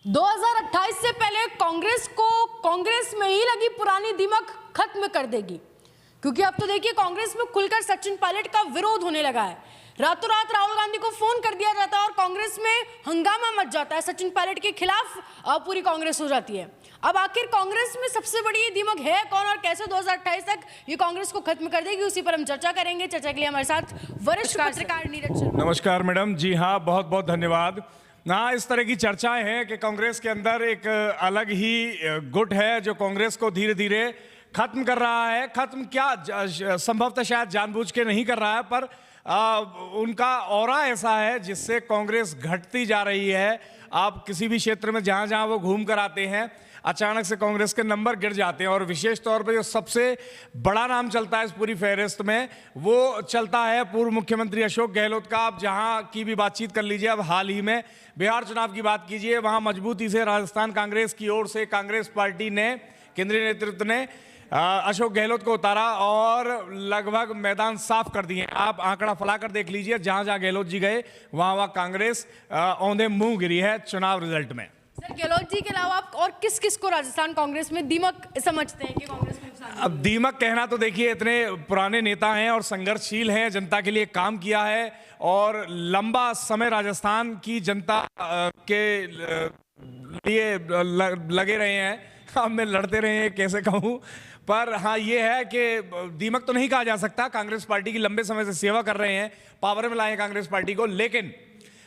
2028 से पहले कांग्रेस को कांग्रेस में ही लगी पुरानी दीमक खत्म कर देगी, क्योंकि अब तो देखिए कांग्रेस में खुलकर सचिन पायलट का विरोध होने लगा है। रातों रात राहुल गांधी को फोन कर दिया जाता है और कांग्रेस में हंगामा मच जाता है। सचिन पायलट के खिलाफ पूरी कांग्रेस हो जाती है। अब आखिर कांग्रेस में सबसे बड़ी ये दीमक है कौन और कैसे 2028 तक ये कांग्रेस को खत्म कर देगी, उसी पर हम चर्चा करेंगे। चर्चा के लिए हमारे साथ वरिष्ठ पत्रकार नीरज शर्मा। नमस्कार मैडम। जी हाँ, बहुत बहुत धन्यवाद। इस तरह की चर्चाएं हैं कि कांग्रेस के अंदर एक अलग ही गुट है जो कांग्रेस को धीरे धीरे खत्म कर रहा है। खत्म क्या, संभवतः शायद जानबूझ के नहीं कर रहा है, पर उनका ऑरा ऐसा है जिससे कांग्रेस घटती जा रही है। आप किसी भी क्षेत्र में जहां जहां वो घूम कर आते हैं, अचानक से कांग्रेस के नंबर गिर जाते हैं। और विशेष तौर पर जो सबसे बड़ा नाम चलता है इस पूरी फहरिस्त में, वो चलता है पूर्व मुख्यमंत्री अशोक गहलोत का। आप जहां की भी बातचीत कर लीजिए, अब हाल ही में बिहार चुनाव की बात कीजिए, वहां मजबूती से राजस्थान कांग्रेस की ओर से कांग्रेस पार्टी ने, केंद्रीय नेतृत्व ने अशोक गहलोत को उतारा और लगभग मैदान साफ कर दिए। आप आंकड़ा फैलाकर देख लीजिए, जहां जहां गहलोत जी गए वहां कांग्रेस औंधे मुंह गिरी है चुनाव रिजल्ट में। सर, गहलोत जी के अलावा आप और किस किस को राजस्थान कांग्रेस में दीमक समझते हैं कि कांग्रेस में नुकसान? अब दीमक कहना तो देखिए, इतने पुराने नेता हैं और संघर्षशील हैं, जनता के लिए काम किया है और लंबा समय राजस्थान की जनता के लिए लगे रहे हैं। अब मैं लड़ते रहे हैं, कैसे कहूँ, पर हाँ ये है कि दीमक तो नहीं कहा जा सकता। कांग्रेस पार्टी की लंबे समय से सेवा कर रहे हैं, पावर में लाए कांग्रेस पार्टी को। लेकिन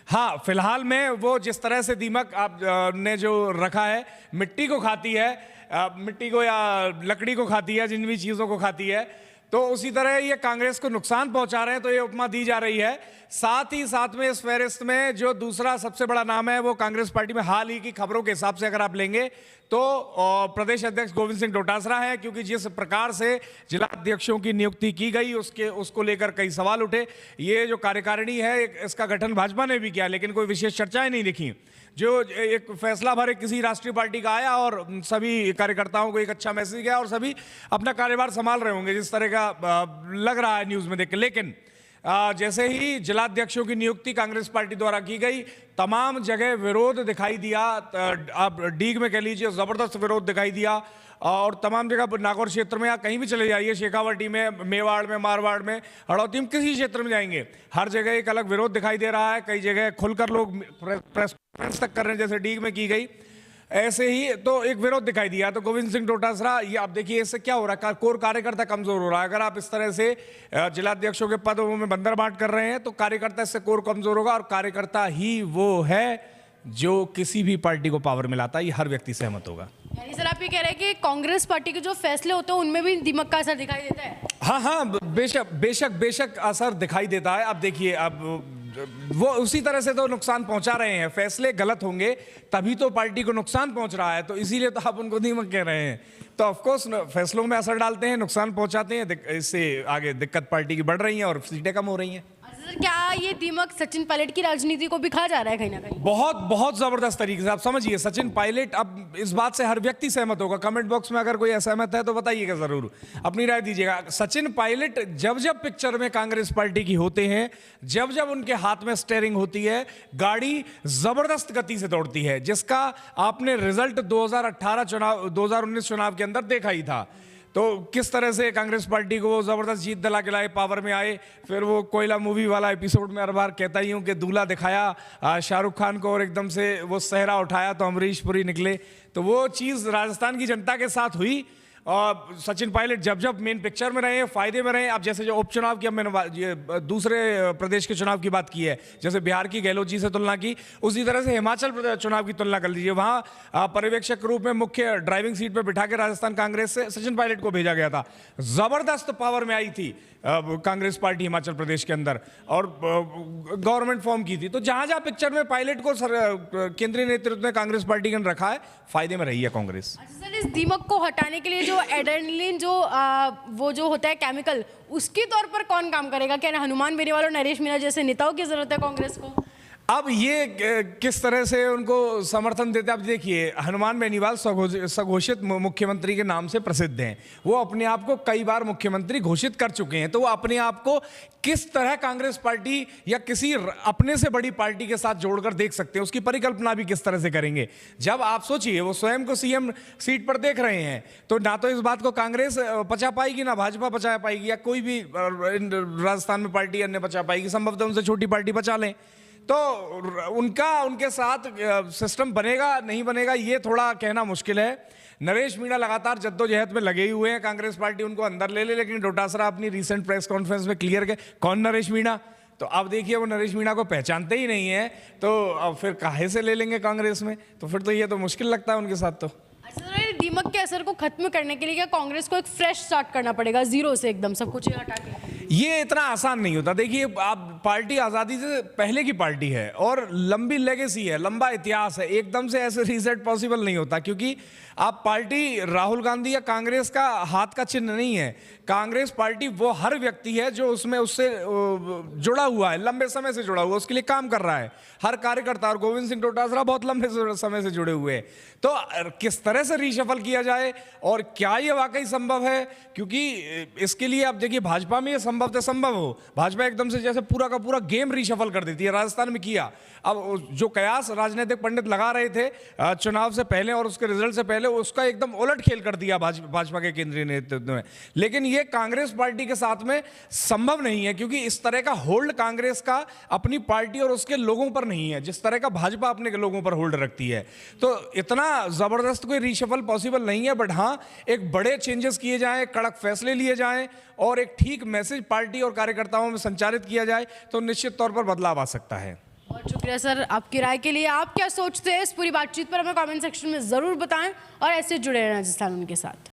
हाँ, फिलहाल में वो जिस तरह से दीमक आप ने जो रखा है, मिट्टी को खाती है, मिट्टी को या लकड़ी को खाती है, जिन भी चीज़ों को खाती है, तो उसी तरह ये कांग्रेस को नुकसान पहुंचा रहे हैं। तो ये उपमा दी जा रही है। साथ ही साथ में इस फहरिस्त में जो दूसरा सबसे बड़ा नाम है वो कांग्रेस पार्टी में हाल ही की खबरों के हिसाब से अगर आप लेंगे तो प्रदेश अध्यक्ष गोविंद सिंह डोटासरा है, क्योंकि जिस प्रकार से जिला अध्यक्षों की नियुक्ति की गई उसको लेकर कई सवाल उठे। ये जो कार्यकारिणी है, इसका गठन भाजपा ने भी किया, लेकिन कोई विशेष चर्चाएं नहीं दिखी। जो एक फैसला भरे किसी राष्ट्रीय पार्टी का आया और सभी कार्यकर्ताओं को एक अच्छा मैसेज गया और सभी अपना कार्यभार संभाल रहे होंगे, जिस तरह का लग रहा है न्यूज़ में देख के। लेकिन जैसे ही जिलाध्यक्षों की नियुक्ति कांग्रेस पार्टी द्वारा की गई, तमाम जगह विरोध दिखाई दिया। आप डीग में कह लीजिए, जबरदस्त विरोध दिखाई दिया। और तमाम जगह नागौर क्षेत्र में या कहीं भी चले जाइए, शेखावाटी में, मेवाड़ में, मारवाड़ में, हड़ौती में, किसी क्षेत्र में जाएंगे, हर जगह एक अलग विरोध दिखाई दे रहा है। कई जगह खुलकर लोग प्रेस कॉन्फ्रेंस तक कर रहे हैं, जैसे डीग में की गई। ऐसे ही तो एक विरोध दिखाई दिया। तो गोविंद सिंह डोटासरा, ये आप देखिए इससे क्या हो रहा है, कोर कार्यकर्ता कमजोर हो रहा है। अगर आप इस तरह से जिलाध्यक्षों के पदों में बंदर बांट कर रहे हैं तो कार्यकर्ता इससे कोर कमजोर होगा। और कार्यकर्ता ही वो है जो किसी भी पार्टी को पावर में लाता है, ये हर व्यक्ति सहमत होगा। यानी सर आप ये कह रहे हैं कि कांग्रेस पार्टी के जो फैसले होते हैं उनमें भी दीमक का असर दिखाई देता है? हाँ, बेशक असर दिखाई देता है। अब देखिए, अब वो उसी तरह से तो नुकसान पहुंचा रहे हैं। फैसले गलत होंगे तभी तो पार्टी को नुकसान पहुंच रहा है, तो इसीलिए तो आप उनको दीमक कह रहे हैं। तो ऑफकोर्स फैसलों में असर डालते हैं, नुकसान पहुंचाते हैं, इससे आगे दिक्कत पार्टी की बढ़ रही है और सीटें कम हो रही हैं। सर, क्या ये दीमक सचिन पायलट की राजनीति को भी खा जा रहा है कहीं ना कहीं? बहुत जबरदस्त तरीके से। आप समझिए, सचिन पायलट, अब इस बात से हर व्यक्ति सहमत होगा। कमेंट बॉक्स में अगर कोई असहमत है तो बताइएगा, जरूर अपनी राय दीजिएगा। सचिन पायलट जब जब पिक्चर में कांग्रेस पार्टी की होते हैं, जब जब उनके हाथ में स्टीयरिंग होती है, गाड़ी जबरदस्त गति से दौड़ती है, जिसका आपने रिजल्ट 2019 चुनाव के अंदर देखा ही था। तो किस तरह से कांग्रेस पार्टी को वो जबरदस्त जीत दिला के लाए, पावर में आए। फिर वो कोयला मूवी वाला एपिसोड में हर बार कहता ही हूँ कि दूल्हा दिखाया शाहरुख खान को और एकदम से वो सेहरा उठाया तो अमरीश पुरी निकले। तो वो चीज़ राजस्थान की जनता के साथ हुई। और सचिन पायलट जब जब मेन पिक्चर में रहे, फायदे में रहे। अब जैसे जो उपचुनाव की, अब मैंने ये दूसरे प्रदेश के चुनाव की बात की है, जैसे बिहार की गहलोत जी से तुलना की, उसी तरह से हिमाचल प्रदेश चुनाव की तुलना कर लीजिए। वहाँ पर्यवेक्षक के रूप में मुख्य ड्राइविंग सीट पर बिठा के राजस्थान कांग्रेस से सचिन पायलट को भेजा गया था। जबरदस्त पावर में आई थी कांग्रेस पार्टी हिमाचल प्रदेश के अंदर और गवर्नमेंट फॉर्म की थी। तो जहां जहां पिक्चर में पायलट को केंद्रीय नेतृत्व ने कांग्रेस पार्टी ने रखा है, फायदे में रही है कांग्रेस। अच्छा सर, इस दीमक को हटाने के लिए जो एड्रेनलिन वो जो होता है केमिकल, उसके तौर पर कौन काम करेगा? क्या हनुमान बेनीवाल और नरेश मीणा जैसे नेताओं की जरूरत है कांग्रेस को? अब ये किस तरह से उनको समर्थन देते हैं, अब देखिए हनुमान बेनीवाल स्वघोषित मुख्यमंत्री के नाम से प्रसिद्ध हैं। वो अपने आप को कई बार मुख्यमंत्री घोषित कर चुके हैं, तो वो अपने आप को किस तरह कांग्रेस पार्टी या किसी अपने से बड़ी पार्टी के साथ जोड़कर देख सकते हैं, उसकी परिकल्पना भी किस तरह से करेंगे। जब आप सोचिए वो स्वयं को सीएम सीट पर देख रहे हैं, तो ना तो इस बात को कांग्रेस पचा पाएगी, ना भाजपा पचा पाएगी, या कोई भी राजस्थान में पार्टी अन्य पचा पाएगी। संभवतः उनसे छोटी पार्टी पचा लें, तो उनके साथ सिस्टम बनेगा नहीं बनेगा ये थोड़ा कहना मुश्किल है। नरेश मीणा लगातार जद्दोजहद में लगे हुए हैं, कांग्रेस पार्टी उनको अंदर ले ले, लेकिन डोटासरा अपनी रीसेंट प्रेस कॉन्फ्रेंस में क्लियर के कौन नरेश मीणा, तो अब देखिए वो नरेश मीणा को पहचानते ही नहीं है, तो अब फिर काहे से ले लेंगे कांग्रेस में, तो फिर तो ये तो मुश्किल लगता है उनके साथ। तो दीमक के असर को खत्म करने के लिए क्या कांग्रेस को एक फ्रेश स्टार्ट करना पड़ेगा, जीरो से एकदम सब कुछ हटा के? ये इतना आसान नहीं होता। देखिए आप पार्टी आज़ादी से पहले की पार्टी है और लंबी लेगेसी है, लंबा इतिहास है, एकदम से ऐसे रीसेट पॉसिबल नहीं होता, क्योंकि आप पार्टी राहुल गांधी या कांग्रेस का हाथ का चिन्ह नहीं है। कांग्रेस पार्टी वो हर व्यक्ति है जो उससे जुड़ा हुआ है, लंबे समय से जुड़ा हुआ है, उसके लिए काम कर रहा है हर कार्यकर्ता, और गोविंद सिंह डोटासरा बहुत लंबे समय से जुड़े हुए हैं। तो किस तरह से रीशफल किया जाए और क्या ये वाकई संभव है, क्योंकि इसके लिए आप देखिए भाजपा में ये संभव हो, भाजपा एकदम से जैसे पूरा का पूरा गेम रीशफल कर देती है, राजस्थान में किया। अब जो कयास राजनीतिक पंडित लगा रहे थे चुनाव से पहले और उसके रिजल्ट से पहले, उसका एकदम उलट खेल कर दिया भाजपा के केंद्रीय नेतृत्व में। लेकिन ये कांग्रेस पार्टी के साथ में संभव नहीं है, क्योंकि इस तरह का होल्ड कांग्रेस का अपनी पार्टी और उसके लोगों पर नहीं है जिस तरह का भाजपा अपने के लोगों पर होल्ड रखती है। तो इतना जबरदस्त कोई रीशफल पॉसिबल नहीं है, बट हाँ एक बड़े चेंजेस किए जाएं, कड़क फैसले लिए जाएं और एक ठीक मैसेज पार्टी और कार्यकर्ताओं में संचारित किया जाए, तो निश्चित तौर पर बदलाव आ सकता है। बहुत शुक्रिया सर आपकी राय के लिए। आप क्या सोचते हैं इस पूरी बातचीत पर हमें कमेंट सेक्शन में जरूर बताएं और ऐसे जुड़े रहें राजस्थान उनके साथ।